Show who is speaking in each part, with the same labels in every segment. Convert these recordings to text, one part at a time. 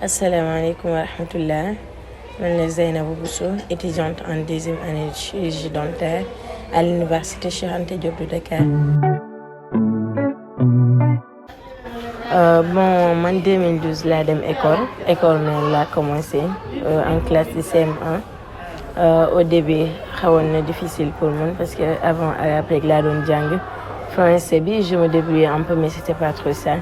Speaker 1: Asalaamaaleykum wa rahmatullah. Man la Zeynabou Bousso, étudiante en deuxième année de chirurgie dentaire à l'université Cheikh Anta Diop de Dakar. Man 2012 laa dem école mais laa commencé en classe de CM1. Au début xawoon na difficile pour man parce que avant arabe rek laa doon jàng français bi je me débrouillais un peu mais c'était pas trop ça.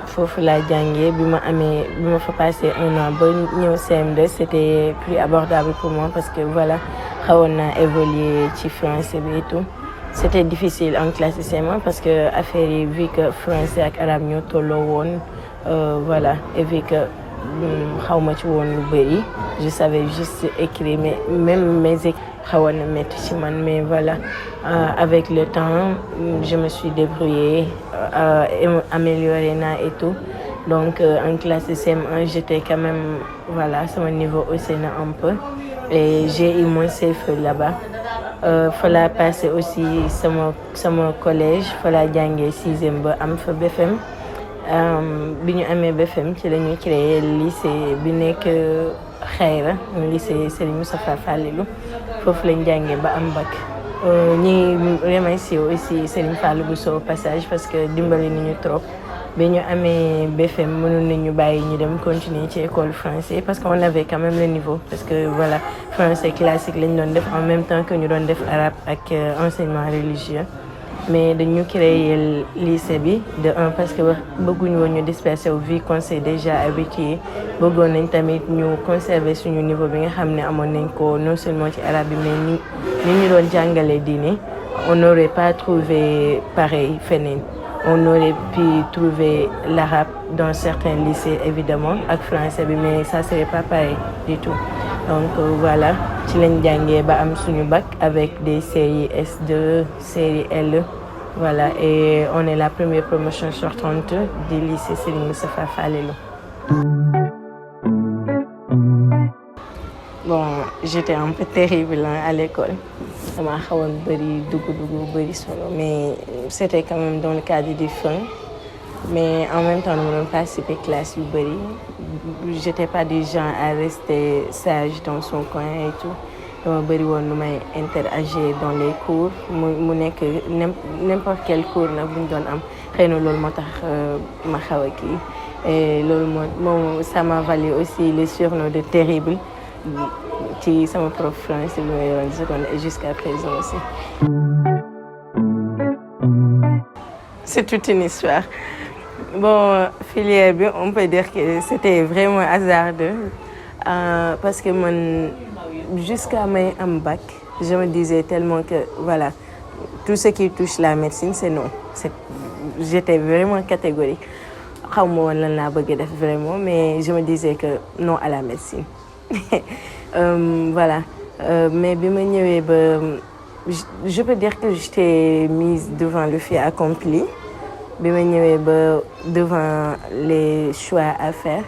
Speaker 1: Foofu laa jàngee bi ma fa passé 1 an ba ñëw CM2 c'était plus abordable pour moi parce que voilà xawoon naa évoluer ci français bi et tout. C'était difficile en classe de CM1 parce que affaire yi vu que français ak arabe ñoo tolloo woon voilà et vu que xaw ma ci woon lu bëri je savais juste écrire mais même mes écrits xawoon na métti ci man mais voilà avec le temps je me suis débrouillée amélioré naa et tout donc en classe de CM1 j'étais quand même voilà sama niveau haussé na un peu et j'ai eu mon CFEE là-bas. Fa laa passé aussi sama collège fa laa jàngee 6e ba am fa BFM bi ñu amee BFM ci la ñuy créé lycée bi nekk Xayra lycée Serigne Moustapha Fallilou foofu lañ jàngee ba am bac. ñi remercier aussi Serigne Fallou Bousso au passage parce que dimbali nañu trop bi ñu amee BFM mënoon nañu bàyyi ñu dem continuer ci école français parce qu'on avait quand même le niveau parce que voilà français classique lañ doon def en même temps que ñu doon def arabe ak enseignement religieux mais dañu créer lycée bi de un parce que bëgguñu woon ñu disperser wu vu qu'on s'est déjà habitué bëggoon nañ tamit ñu conserver suñu niveau bi nga xam ne amoon nañ ko non seulement ci arabe bi mais ni ñu doon jàngalee diine on n'aurait pas trouvé pareil feneen. On aurait pu trouver l'arabe dans certains lycées évidemment ak français bi mais ça serait pas pareil du tout donc voilà ci lañ jàngee ba am suñu bac avec des séries S2 série L voilà et on est la première promotion sortante du lycée Serigne Moustapha Fallilou. Bon, j'étais un peu terrible à l'école. Dama xawoon bëri dugg bëri solo mais c'était quand même dans le cadre du fun. Mais en même temps dama doon participer classe yu bëri. J'étais pas du genre à rester sage dans son coin et tout. Dama bëri woon lu may interagir dans les cours mu nekk n'importe quel cours nag bu ñu doon am xëy na loolu moo tax ma xaw a kii et loolu moo ça m'a valu aussi le surnom de terrible. ci sama prof français bi ma yoroon seconde et jusqu'à présent aussi. C'est toute une histoire. Bon, filière bi on peut dire que c'était vraiment hasardeux parce que man jusqu'à may am bac je me disais tellement que voilà tout ce qui touche la médecine c'est non j'étais vraiment catégorique xaw ma woon lan laa bëgg def vraiment mais je me disais que non à la médecine. Voilà mais bi ma ñëwee ba je peux dire que j'étais mise devant le fait accompli bi ma ñëwee ba devant les choix à faire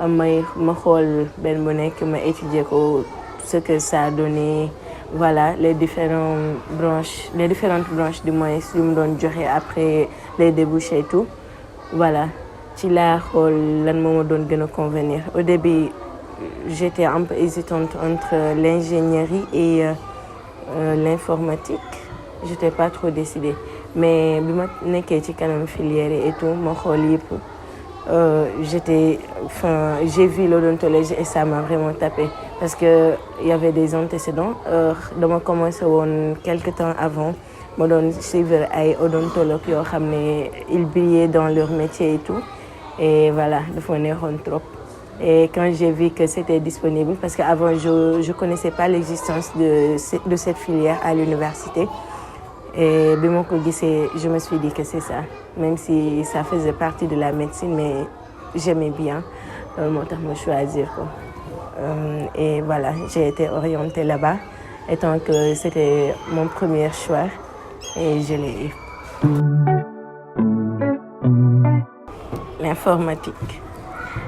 Speaker 1: ma xool benn bu nekk ma étudier ko ce que ça a donné voilà les différentes branches du moins yu mu doon joxe après les débouchés et tout voilà ci laa xool lan moo ma doon gën a convenir au début. J'étais un peu hésitante entre l'ingénierie et l'informatique. J'étais pas trop décidée. Mais bi ma nekkee ci kanam filière et tout ma xool yëpp j'ai vu l'odontologie et ça m'a vraiment tapé parce que il y avait des antécédents. Dama commencé woon quelque temps avant ma doon suivre ay odontologues yoo xam ne ils brillaient dans leur métier et tout et voilà dafa ma neexoon trop. Et quand j'ai vu que c'était disponible, parce qu'avant je connaissais pas l'existence de cette filière à l'université. Et bi ma ko gisee je me suis dit que c'est ça, même si ça faisait partie de la médecine, mais j'aimais bien moo tax ma choisir ko. Et voilà, j'ai été orientée là-bas, étant que c'était mon premier choix et je l'ai eu.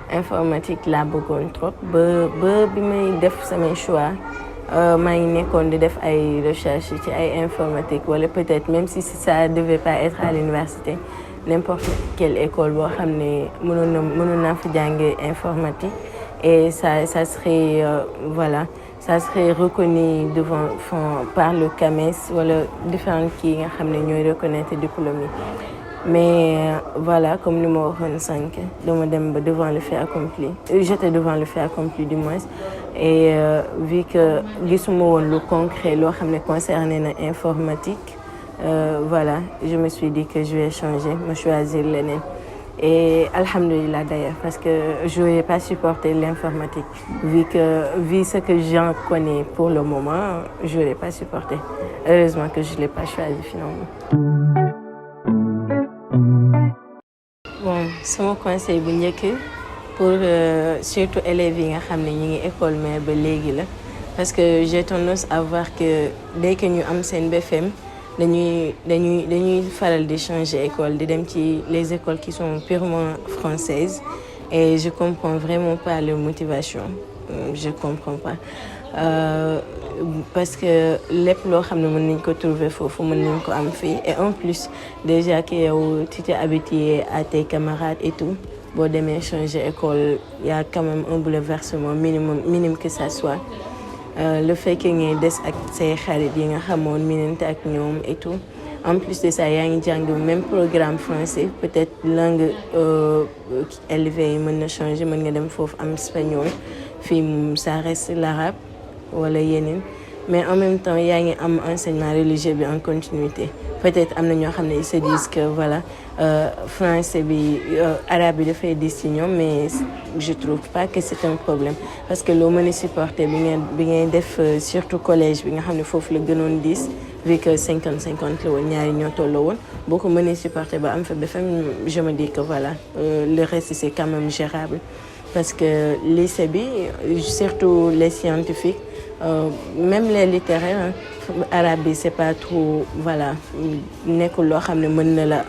Speaker 1: L'informatique laa bëggoon trop ba bi may def samay choix maa ngi nekkoon di def ay recherche ci ay informatique wala peut-être même si ça devait pas être à l'université n'importe quelle école boo xam ne mënoon naa fa jànge informatique et ça serait ça serait reconnu par le CAMES wala différents kii nga xam ne ñooy reconnaître diplôme yi. Mais voilà, comme nous m'avons 5, devant le fait accompli. J'étais devant le fait accompli du moins. Et vu que le concret, le concerné l'informatique, voilà, je me suis dit que je vais changer, me choisir l'année. Et alhamdoulilah d'ailleurs, parce que je n'aurais pas supporté l'informatique. Vu ce que j'en connais pour le moment, je n'aurais pas supporté. Heureusement que je ne l'ai pas choisi finalement. Bon, sama conseil bu njëkk pour surtout élèves yi nga xam ne ñu ngi école mais ba léegi la parce que j'ai tendance à voir que dès que ñu am seen BFM dañuy faral di changer école di dem ci les écoles qui sont purement françaises et je comprends vraiment pas leur motivation. Je comprends pas. Parce que lépp loo xam ne mën nañ ko trouver foofu mën nañ ko am fii et en plus déjà que yow tu t'es habitué à tes camarades et tout boo demee changer école y a quand même un bouleversement minime que ça soit le fait que ngay des ak say xarit yi nga xamoon minante ak ñoom et tout en plus de ça yaa ngi jàng même programme français peut-être langue élevée yi mën na changer mën nga dem foofu am espagnol fii ça reste l'arabe wala yeneen mais en même temps yaa ngi am enseignement religieux bi en continuité peut-être am na ñoo xam ne ils se disent que voilà français bi arabe bi dafay dis ci ñoom mais je trouve pas que c'est un problème parce que loo mën a supporter bi ngay def surtout collège bi nga xam ne foofu la gënoon dis vu que 50-50 la woon ñaari ñoo tolloo woon boo ko mënee supporter ba am fa BFEM je me dis que voilà le reste c'est quand même gérable parce que lycée bi surtout les scientifiques même les littéraires arabe bi c'est pas trop voilà nekkul loo xam ne mën na la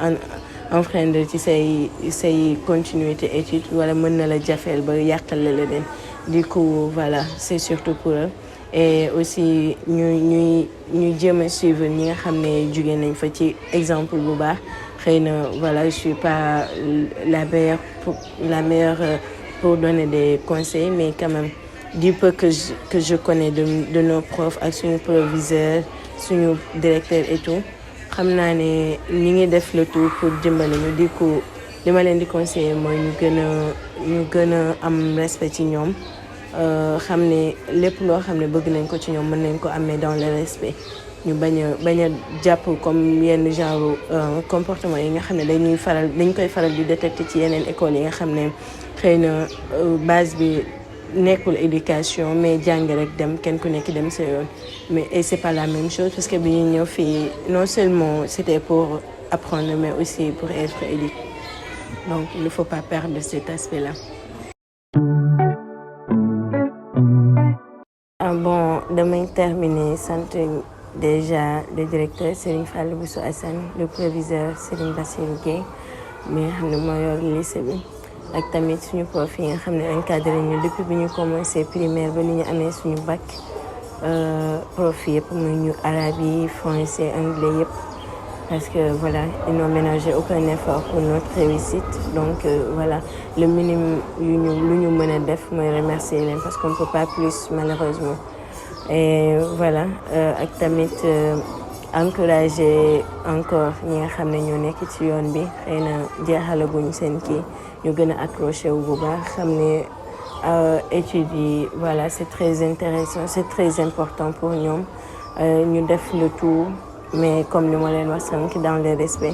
Speaker 1: enfreindre ci say continuité étude wala mën na la jafeel ba yàqal la leneen du coup voilà c'est surtout pour eux et aussi ñuy jéem a suivre ñi nga xam ne jóge nañ fa ci exemple bu baax xëy na voilà je suis pas la meilleure pour donner des conseils mais quand même du peu que je connais de nos profs ak suñu proviseur suñu directeur et tout xam naa ne ñi ngi def le tout pour dimbali ñu di ko li ma leen di conseiller mooy ñu gën a am respect ci ñoom xam ne lépp loo xam ne bëgg nañ ko ci ñoom mën nañ ko amee dans le respect ñu bañ a jàpp comme yenn genre comportement yi nga xam ne dañ koy faral di détecter ci yeneen écoles yi nga xam ne xëy na base bi nekkul éducation mais jàng rek dem kenn ku nekk dem sa yoon mais et c'est pas la même chose parce que bi ñu ñëw fii non seulement c'était pour apprendre mais aussi pour être éduqué donc il ne faut pas perdre cet aspect-là. Bon damay terminer sant déjà le directeur Serigne Fallou Bousso Assane le proviseur Serigne Bassirou Gueye mi nga xam ne moo yor lycée bi ak tamit suñu prof yi nga xam ne encadré ñu depuis bi ñu commencé primaire ba ni ñu amee suñu bac prof yëpp muy ñu arabe yi français anglais yëpp parce que voilà ils n'ont ménagé aucun effort pour notre réussite donc voilà le minimum lu ñu mën a def mooy remercier leen parce qu'on peut pas plus malheureusement et voilà ak tamit encourager encore ñi nga xam ne ñoo nekk ci yoon bi xëy na jeexalaguñ seen kii ñu gën a accroché wu bu baax xam ne études yi voilà c'est très intéressant c'est très important pour ñoom ñu def le tout mais comme ni ma leen wax sànq dans le respect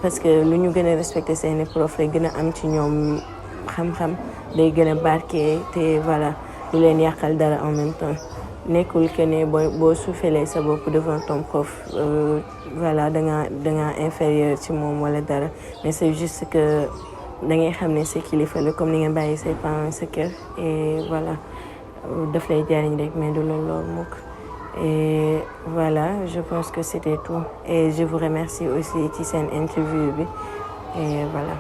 Speaker 1: parce que lu ñu gën a respecté seeni prof lay gën a am ci ñoom xam-xam day gën a barke te voilà du leen yàqal dara en même temps nekkul que ne boo suufelee sa bopp devant ton prof voilà da nga inférieur ci moom wala dara mais c'est juste que da ngay xam ne sa kilifa la comme ni nga bàyyi say parents sa kër et voilà daf lay jariñ rek mais du loolu mukk et voilà je pense que c'était tout et je vous remercie aussi ci seen interview bi et voilà